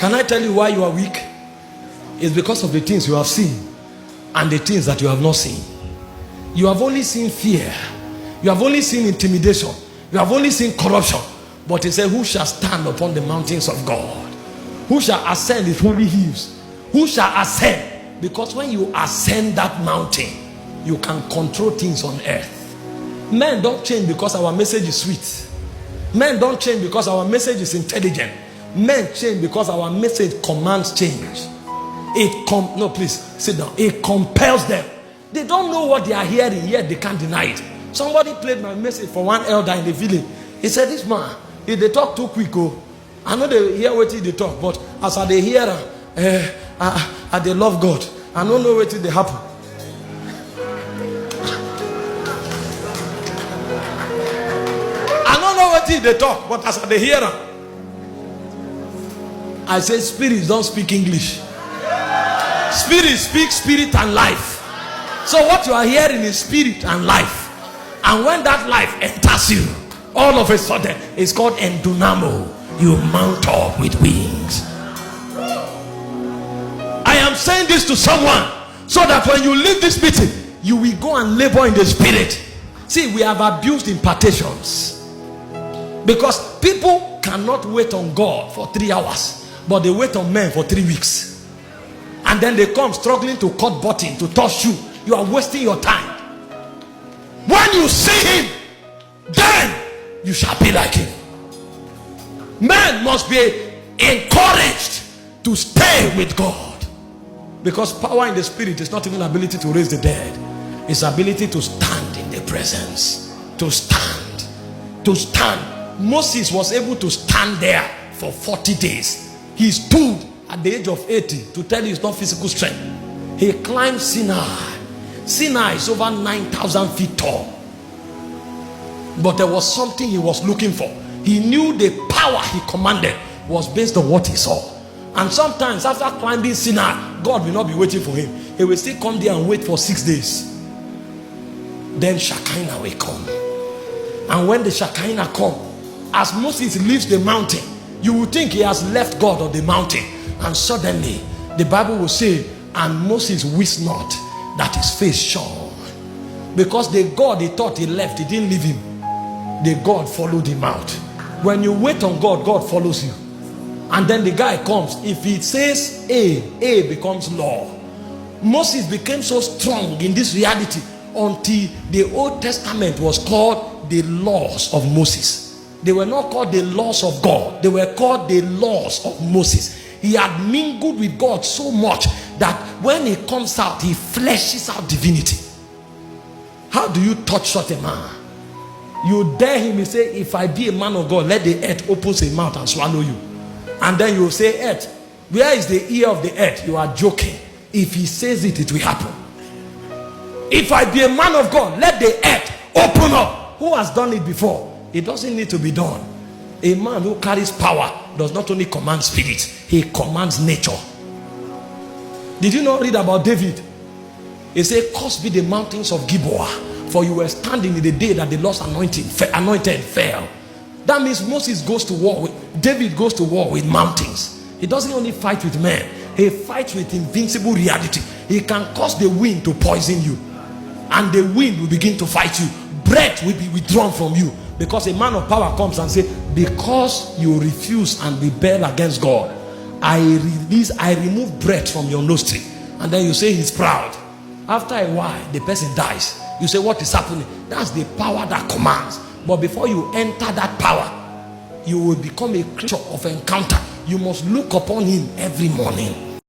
Can I tell you why you are weak? It's because of the things you have seen and the things that you have not seen. You have only seen fear. You have only seen intimidation. You have only seen corruption. But he said, who shall stand upon the mountains of God? Who shall ascend his holy hills? Who shall ascend? Because when you ascend that mountain, you can control things on earth. Men don't change because our message is sweet. Men don't change because our message is intelligent. Men change because our message commands change. No, please sit down. It compels them. They don't know what they are hearing, yet they can't deny it. Somebody played my message for one elder in the village. He said, this man, if they talk too quick, I know they hear what they talk, but as they hear, they love God. I don't know what they happen. I don't know what they talk, but as they hear, I say, spirits don't speak English. Spirit speaks spirit and life. So what you are hearing is spirit and life. And when that life enters you, all of a sudden, it's called endunamo. You mount up with wings. I am saying this to someone so that when you leave this meeting, you will go and labor in the spirit. See, we have abused impartations. Because people cannot wait on God for 3 hours, but they wait on men for 3 weeks. And then they come struggling to cut button, to touch you. You are wasting your time. When you see him, then you shall be like him. Men must be encouraged to stay with God. Because power in the spirit is not even ability to raise the dead. It's ability to stand in the presence. To stand. To stand. Moses was able to stand there for 40 days. He stood at the age of 80 to tell you it's not physical strength. He climbed Sinai. Sinai is over 9,000 feet tall. But there was something he was looking for. He knew the power he commanded was based on what he saw. And sometimes after climbing Sinai, God will not be waiting for him. He will still come there and wait for 6 days. Then Shekinah will come. And when the Shekinah come, as Moses leaves the mountain, you will think he has left God on the mountain. And suddenly, the Bible will say, and Moses wist not that his face shone. Because the God he thought he left, he didn't leave him. The God followed him out. When you wait on God, God follows you. And then the guy comes. If he says A becomes law. Moses became so strong in this reality until the Old Testament was called the laws of Moses. They were not called the laws of God. They were called the laws of Moses. He had mingled with God so much that when he comes out, he fleshes out divinity. How do you touch such a man? You dare him, he say, if I be a man of God, let the earth open his mouth and swallow you. And then you say, earth, where is the ear of the earth? You are joking. If he says it, it will happen. If I be a man of God, let the earth open up. Who has done it before? It doesn't need to be done. A man who carries power does not only command spirit, he commands nature. Did you not read about David? He said, cursed be the mountains of Gilboa, for you were standing in the day that the Lord's anointed fell. That means Moses goes to war with, David goes to war with mountains. He doesn't only fight with men, he fights with invincible reality. He can cause the wind to poison you, and the wind will begin to fight you. Breath will be withdrawn from you. Because a man of power comes and says, because you refuse and rebel against God, I remove breath from your nostril. And then you say he's proud. After a while, the person dies. You say, what is happening? That's the power that commands. But before you enter that power, you will become a creature of encounter. You must look upon him every morning.